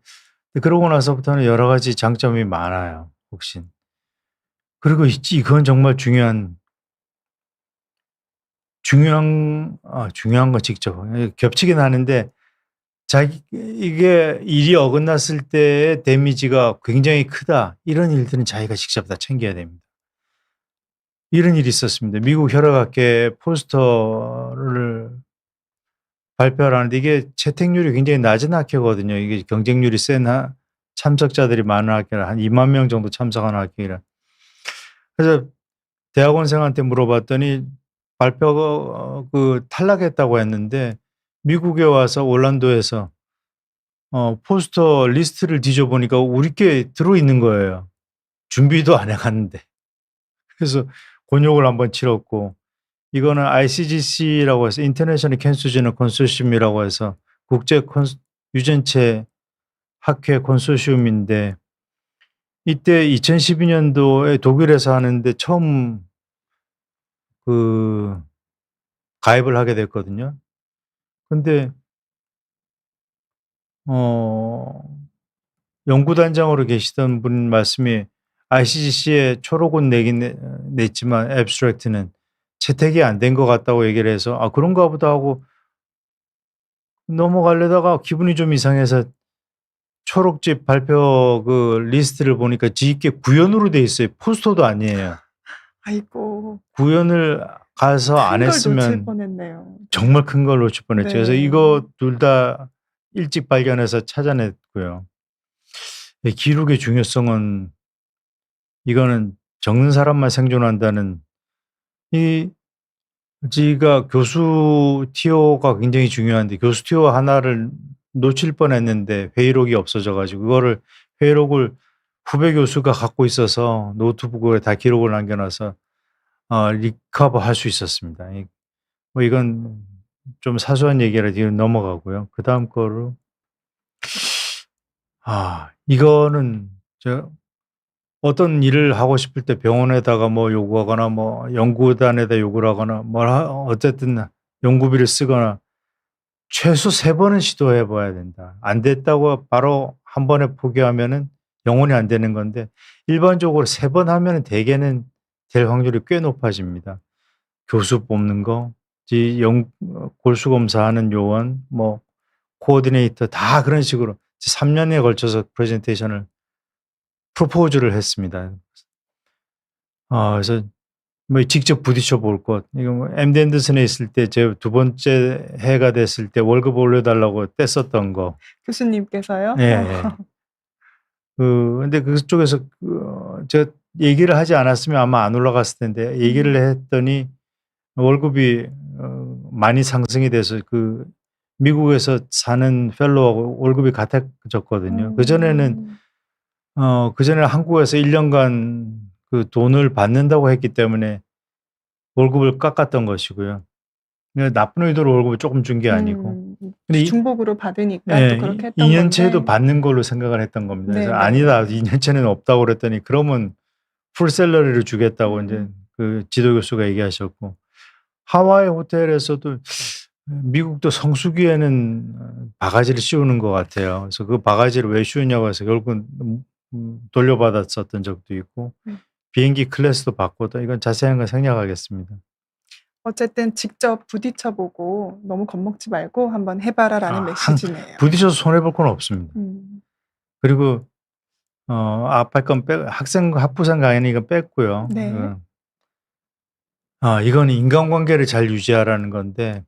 그러고 나서부터는 여러 가지 장점이 많아요, 혹시. 그리고 이건 정말 중요한 건 직접 겹치긴 하는데 이게 일이 어긋났을 때의 데미지가 굉장히 크다. 이런 일들은 자기가 직접 다 챙겨야 됩니다. 이런 일이 있었습니다. 미국 혈액학회 포스터를 발표를 하는데 이게 채택률이 굉장히 낮은 학회거든요. 이게 경쟁률이 센 참석자들이 많은 학회라 한 2만 명 정도 참석하는 학회라. 그래서 대학원생한테 물어봤더니 발표가 탈락했다고 했는데 미국에 와서 올란도에서 포스터 리스트를 뒤져 보니까 우리 게 들어 있는 거예요. 준비도 안 해 갔는데. 그래서 곤욕을 한번 치렀고 이거는 ICGC라고 해서 인터내셔널 캔서 제너 컨소시엄이라고 해서 국제 유전체 학회 컨소시엄인데 이때 2012 년도에 독일에서 하는데 처음 가입을 하게 됐거든요. 근데 어 연구단장으로 계시던 분 말씀이 ICGC에 초록은 냈지만 앱스트랙트는 채택이 안 된 것 같다고 얘기를 해서 '아 그런가 보다.' 하고 넘어가려다가 기분이 좀 이상해서 초록집 발표 리스트를 보니까 뒤에 구연으로 돼 있어요. 포스터도 아니에요. 아이고. 구연을 가서 안 큰 걸 놓칠 했으면 뻔했네요. 정말 큰 걸 놓칠 뻔했죠. 그래서 네. 이거 둘 다 일찍 발견해서 찾아냈고요. 기록의 중요성은 이거는 적는 사람만 생존한다는 이 지가 교수 티오가 굉장히 중요한데 교수 티오 하나를 놓칠 뻔했는데 회의록이 없어져 가지고 그거를 회의록을 후배 교수가 갖고 있어서 노트북에 다 기록을 남겨 놔서 리커버할 수 있었습니다. 이건 좀 사소한 얘기라 뒤로 넘어가고요. 그다음 거로 이거는 어떤 일을 하고 싶을 때 병원에다가 뭐 요구하거나 뭐 연구단에다 요구를 하거나 어쨌든 연구비를 쓰거나 최소 3 번은 시도해 봐야 된다. 안 됐다고 바로 한 번에 포기하면은 영원히 안 되는 건데 일반적으로 3번 하면은 대개는 될 확률이 꽤 높아집니다. 교수 뽑는 거, 골수 검사하는 요원, 뭐 코오디네이터 다 그런 식으로 3 년에 걸쳐서 프레젠테이션을 프로포즈를 했습니다. 그래서 뭐 직접 부딪혀 볼 것. 이거 뭐 MD 앤더슨에 있을 때 제 두 번째 해가 됐을 때 월급 올려 달라고 떼썼던 거. 교수님께서요? 예예. 근데 그쪽에서 제가 얘기를 하지 않았으면 아마 안 올라갔을 텐데 얘기를 했더니 월급이 많이 상승이 돼서 미국에서 사는 펠로우하고 월급이 같아졌거든요. 음. 그전에는 한국에서 1 년간 돈을 받는다고 했기 때문에 월급을 깎았던 것이고요. 그냥 나쁜 의도로 월급을 쪼끔 준 게 아니고. 음. 근데 중복으로 받으니까 또 예. 그렇게 2 했던 년째도 건데. 받는 걸로 생각을 했던 겁니다. 그래서 네네. "아니다. 2 년째는 없다."고 그랬더니 그러면 풀 샐러리를 주겠다고 인제 음. 지도 교수가 얘기하셨고 하와이 호텔에서도 미국도 성수기에는 바가지를 씌우는 것 같아요. 그래서 그 바가지를 왜 씌우냐고 해서 결국은 돌려받았었던 적도 있고 네. 비행기 클래스도 바꿔도 이건 자세한 건 생략하겠습니다. 어쨌든 직접 부딪혀 보고 "너무 겁먹지 말고 한번 해 봐라."라는 한 메시지네요. 부딪혀서 손해 볼 건 없습니다. 음. 그리고 앞에 건 학부생 강의는 이건 뺐고요. 네. 이건 인간관계를 잘 유지하라는 건데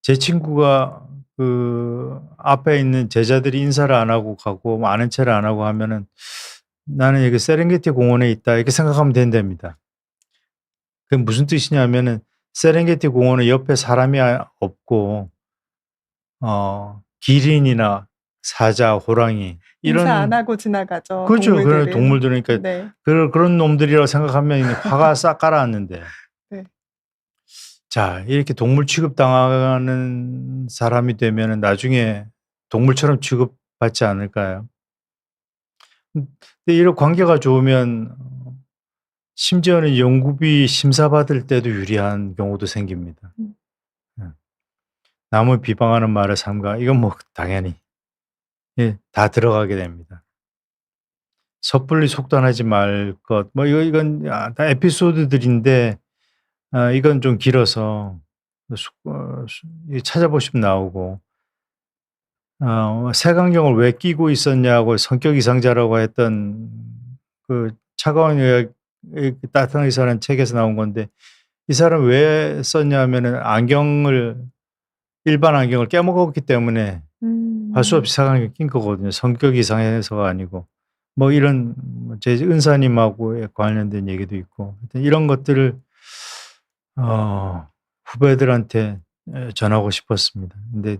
제 친구가 그 앞에 있는 제자들이 인사를 안 하고 가고 뭐 아는 체를 안 하고 하면은 '나는 여기 세렝게티 공원에 있다.' 이렇게 생각하면 된답니다. 그게 무슨 뜻이냐면은 세렝게티 공원은 옆에 사람이 없고 기린이나 사자, 호랑이 인사 안 이런 하고 지나가죠, 그렇죠. 그런 동물들은. 동물들 그러니까 네. 그런 놈들이라고 생각하면 이제 화가 싹 가라앉는데 네. 자 이렇게 동물 취급당하는 사람이 되면은 나중에 동물처럼 취급받지 않을까요? 근데 이런 관계가 좋으면 심지어는 연구비 심사받을 때도 유리한 경우도 생깁니다. 음. 예. 남을 비방하는 말을 삼가 이건 뭐 당연히 다 들어가게 됩니다. 섣불리 속단하지 말 것 뭐 이건 다 에피소드들인데 이건 좀 길어서 찾아보시면 나오고 색안경을 왜 끼고 있었냐고 성격 이상자라고 했던 그 차가운 의학 따뜻한 의사라는 책에서 나온 건데 이 사람은 왜 썼냐 하면은 일반 안경을 깨먹었기 때문에 할 수 음. 없이 색안경을 낀 거거든요. 성격이 이상해서가 아니고. 뭐 이런 제 은사님하고의 관련된 얘기도 있고 하여튼 이런 것들을 후배들한테 전하고 싶었습니다. 근데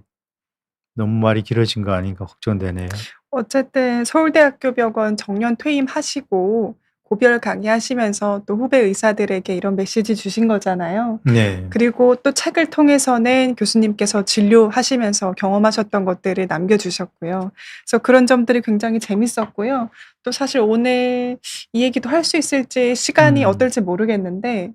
너무 말이 길어진 거 아닌가 걱정되네요. 어쨌든 서울대학교 병원 정년 퇴임하시고 고별 강의하시면서 또 후배 의사들에게 이런 메시지 주신 거잖아요. 네. 그리고 또 책을 통해서는 교수님께서 진료하시면서 경험하셨던 것들을 남겨 주셨고요. 그래서 그런 점들이 굉장히 재밌었고요. 또 사실 오늘 이 얘기도 할 수 있을지 시간이 음. 어떨지 모르겠는데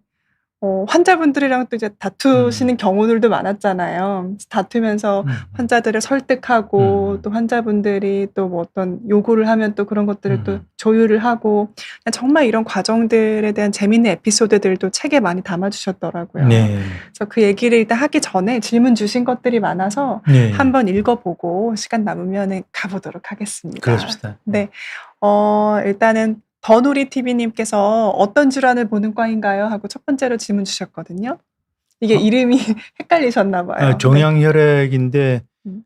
환자분들이랑 또 이제 다투시는 경우들도 많았잖아요. 그래서 다투면서 환자들을 설득하고 또 환자분들이 또 뭐 어떤 요구를 하면 또 그런 것들을 또 조율을 하고 그냥 정말 이런 과정들에 대한 재밌는 에피소드들도 책에 많이 담아 주셨더라고요. 네. 그래서 그 얘기를 일단 하기 전에 질문 주신 것들이 많아서 네. 한번 읽어 보고 시간 남으면은 가 보도록 하겠습니다. 그러십시다. 네. 일단은 더누리 TV님께서 "어떤 질환을 보는 과인가요?" 하고 첫 번째로 질문 주셨거든요. 이게 이름이 헷갈리셨나 봐요. 네. 종양혈액인데 음.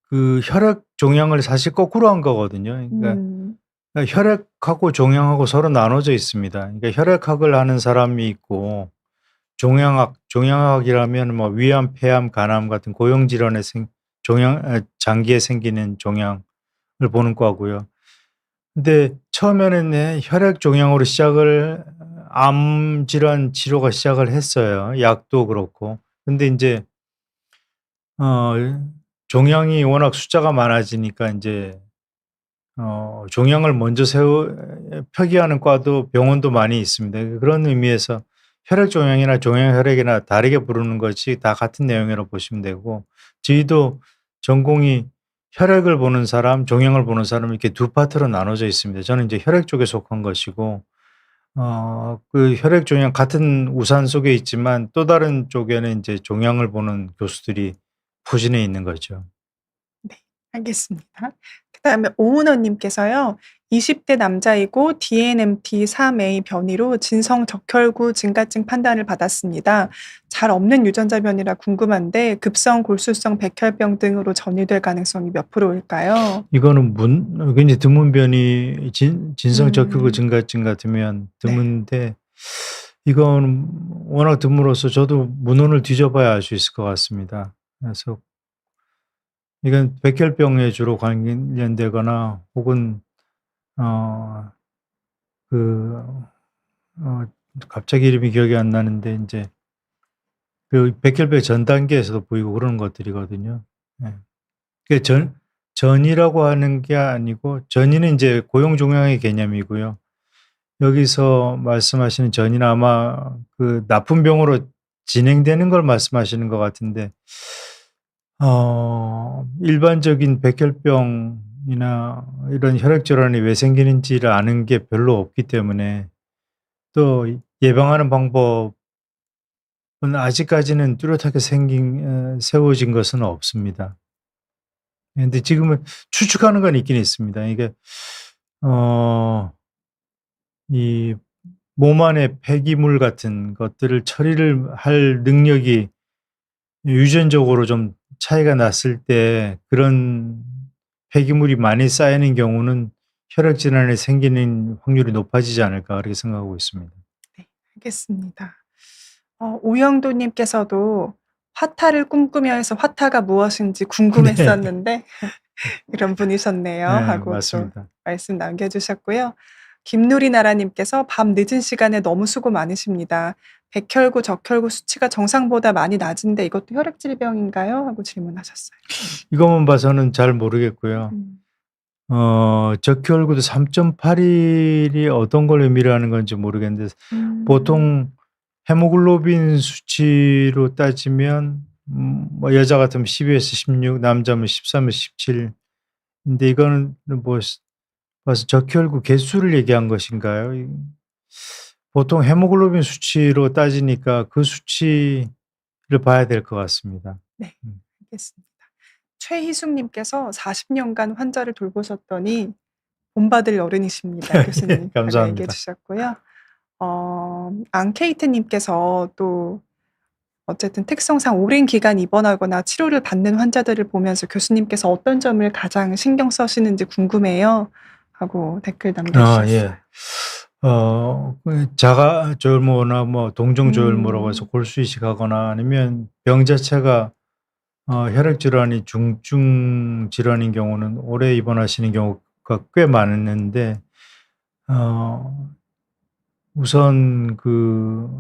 그 혈액 종양을 사실 거꾸로 한 거거든요. 그러니까 음. 혈액하고 종양하고 서로 나눠져 있습니다. 그러니까 혈액학을 하는 사람이 있고 종양학이라면 뭐 위암, 폐암, 간암 같은 고형 질환에 장기에 생기는 종양을 보는 과고요. 근데 처음에는 혈액 종양으로 암 질환 치료가 시작을 했어요. 약도 그렇고. 근데 인제 종양이 워낙 숫자가 많아지니까 인제 종양을 먼저 표기하는 과도 병원도 많이 있습니다. 그런 의미에서 혈액 종양이나 종양혈액이나 다르게 부르는 것이 다 같은 내용이라고 보시면 되고 저희도 전공이 혈액을 보는 사람, 종양을 보는 사람 이렇게 두 파트로 나눠져 있습니다. 저는 이제 혈액 쪽에 속한 것이고 그 혈액 종양 같은 우산 속에 있지만 또 다른 쪽에는 인제 종양을 보는 교수들이 포진해 있는 거죠. 네. 알겠습니다. 그다음에 오은호 님께서요. "20대 남자이고 DNMT 3A 변이로 진성 적혈구 증가증 판단을 받았습니다. 잘 없는 유전자 변이라 궁금한데 급성 골수성 백혈병 등으로 전이될 가능성이 몇 프로일까요?" 이거는 굉장히 드문 변이 진성 적혈구 음. 증가증 같으면 네. 드문데 이건 워낙 드물어서 저도 문헌을 뒤져봐야 알 수 있을 것 같습니다. 그래서 이건 백혈병에 주로 관련되거나 혹은 어 그 갑자기 이름이 기억이 안 나는데 인제 그 백혈병 전 단계에서도 보이고 그런 것들이거든요. 예. 그 전이라고 하는 게 아니고 전이는 인제 고형 종양의 개념이고요. 여기서 말씀하시는 전이는 아마 그 나쁜 병으로 진행되는 걸 말씀하시는 것 같은데 일반적인 백혈병 이런 혈액 질환이 왜 생기는지를 아는 게 별로 없기 때문에 또 예방하는 방법은 아직까지는 뚜렷하게 세워진 것은 없습니다. 근데 지금은 추측하는 건 있긴 있습니다. 이게 어 이 몸 안에 폐기물 같은 것들을 처리를 할 능력이 유전적으로 좀 차이가 났을 때 그런 폐기물이 많이 쌓이는 경우는 혈액 질환이 생기는 확률이 높아지지 않을까 그렇게 생각하고 있습니다. 네, 알겠습니다. 오영도 님께서도 "화타를 꿈꾸며" 해서 화타가 무엇인지 네. 궁금했었는데 이런 분이셨네요 네 하고 또 맞습니다. 말씀 남겨 주셨고요. 김누리 나라 님께서 "밤 늦은 시간에 너무 수고 많으십니다. 백혈구, 적혈구 수치가 정상보다 많이 낮은데 이것도 혈액 질병인가요?" 하고 질문하셨어요. 이것만 봐서는 잘 모르겠고요. 음. 적혈구도 3.8일이 어떤 걸 의미를 하는 건지 모르겠는데 음. 보통 헤모글로빈 수치로 따지면 뭐 여자 같으면 12에서 16, 남자면 13에서 17 인데 이거는 뭐 봐서 적혈구 개수를 얘기한 것인가요? 보통 헤모글로빈 수치로 따지니까 그 수치를 봐야 될 것 같습니다. 네. 음. 알겠습니다. 최희숙 님께서 "40 년간 환자를 돌보셨더니 본받을 어른이십니다 예 교수님."라고 얘기해 감사합니다. 주셨고요. 앙케이트 님께서 또 어쨌든 특성상 오랜 기간 입원하거나 치료를 받는 환자들을 보면서 "교수님께서 어떤 점을 가장 신경 쓰시는지 궁금해요." 하고 댓글 남겨 주셨어요. 예. 자가 조혈모나 뭐 동종 조혈모라고 해서 음. 골수 이식하거나 아니면 병 자체가 혈액 질환이 중증 질환인 경우는 오래 입원하시는 경우가 꽤 많은데 어 우선 그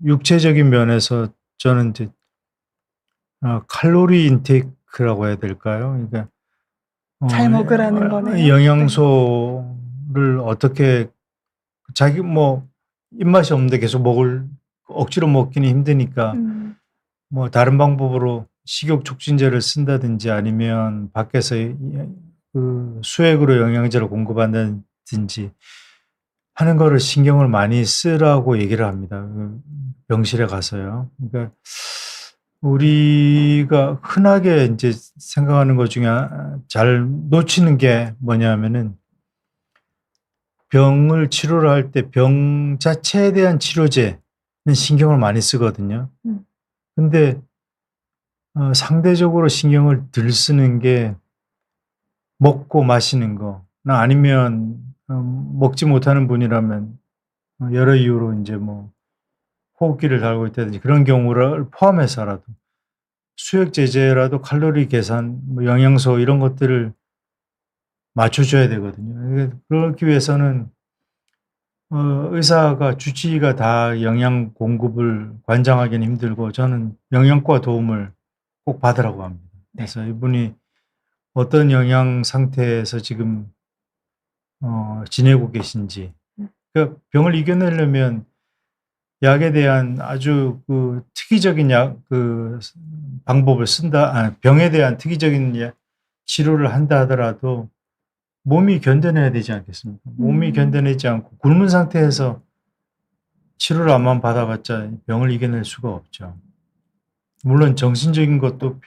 육체적인 면에서 저는 이제 칼로리 인테이크라고 해야 될까요? 그러니까 잘 먹으라는 거네요. 네. 영양소를 어떻게 자기 뭐 입맛이 없는데 계속 억지로 먹기는 힘드니까 음. 뭐 다른 방법으로 식욕 촉진제를 쓴다든지 아니면 밖에서 그 수액으로 영양제를 공급한다든지 하는 거를 신경을 많이 쓰라고 얘기를 합니다, 병실에 가서요. 그러니까 우리가 흔하게 인제 생각하는 것 중에 잘 놓치는 게 뭐냐면은 병을 치료를 할 때 병 자체에 대한 치료제는 신경을 많이 쓰거든요. 음. 근데 상대적으로 신경을 덜 쓰는 게 먹고 마시는 거나 아니면 먹지 못하는 분이라면 여러 이유로 인제 뭐 호흡기를 달고 있다든지 그런 경우를 포함해서라도 수액 제제라도 칼로리 계산 뭐 영양소 이런 것들을 맞춰 줘야 되거든요. 그러기 위해서는 의사가 주치의가 다 영양 공급을 관장하기는 힘들고 저는 영양과 도움을 꼭 받으라고 합니다. 네. 그래서 이분이 어떤 영양 상태에서 지금 지내고 계신지 음. 그러니까 병을 이겨내려면 약에 대한 아주 그 특이적인 방법을 병에 대한 특이적인 치료를 한다 하더라도 몸이 견뎌내야 되지 않겠습니까? 몸이 음. 견뎌내지 않고 굶은 상태에서 치료를 암만 받아봤자 병을 이겨낼 수가 없죠. 물론 정신적인 것도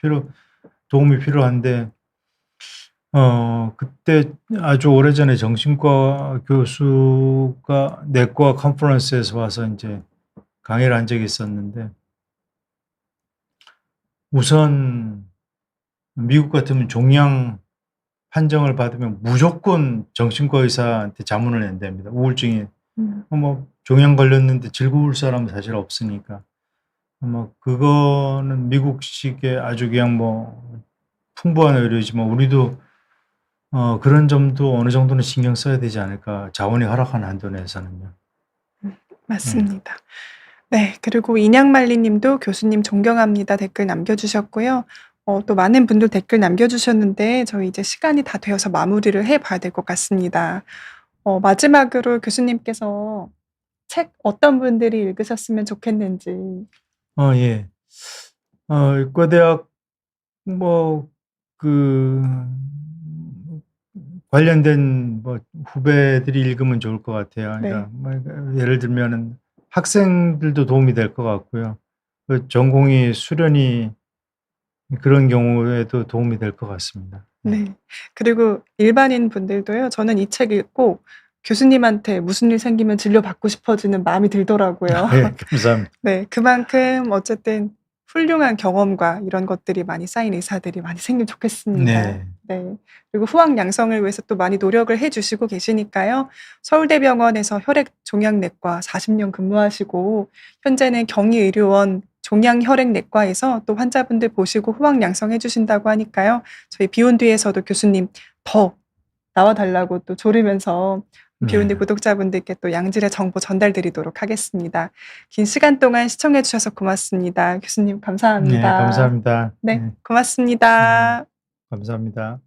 도움이 필요한데 그때 아주 오래전에 정신과 교수가 내과 컨퍼런스에서 와서 인제 강의를 한 적이 있었는데 우선 미국 같으면 종양 판정을 받으면 무조건 정신과 의사한테 자문을 낸답니다. 우울증이 음. 뭐 종양 걸렸는데 즐거울 사람은 사실 없으니까. 뭐 그거는 미국식의 아주 그냥 뭐 풍부한 의료지만 우리도 그런 점도 어느 정도는 신경 써야 되지 않을까 자원이 허락하는 한도 내에서는요. 예. 맞습니다. 네. 그리고 인양말리 님도 "교수님 존경합니다." 댓글 남겨 주셨고요. 또 많은 분들 댓글 남겨 주셨는데 저희 이제 시간이 다 되어서 마무리를 해 봐야 될 것 같습니다. 마지막으로 교수님께서 책 어떤 분들이 읽으셨으면 좋겠는지. 예. 의과대학 뭐 그 관련된 뭐 후배들이 읽으면 좋을 것 같아요. 네. 그러니까 뭐 예를 들면은 학생들도 도움이 될 것 같고요. 그 전공이 수련이 그런 경우에도 도움이 될 것 같습니다. 네. 네. 그리고 일반인 분들도요. 저는 이 책 읽고 교수님한테 무슨 일 생기면 진료받고 싶어지는 마음이 들더라고요. 네. 감사합니다. 네. 그만큼 어쨌든 훌륭한 경험과 이런 것들이 많이 쌓인 의사들이 많이 생기면 좋겠습니다. 네. 네. 그리고 후학 양성을 위해서 또 많이 노력을 해 주시고 계시니까요. 서울대병원에서 혈액 종양내과 40년 근무하시고 현재는 경희의료원 종양혈액내과에서 또 환자분들 보시고 후학 양성해 주신다고 하니까요. 저희 비욘드에서도 교수님 더 나와 달라고 또 조르면서 비욘드 네. 구독자분들께 또 양질의 정보 전달드리도록 하겠습니다. 긴 시간 동안 시청해 주셔서 고맙습니다. 교수님 네. 감사합니다. 감사합니다. 네. 네. 고맙습니다. 감사합니다.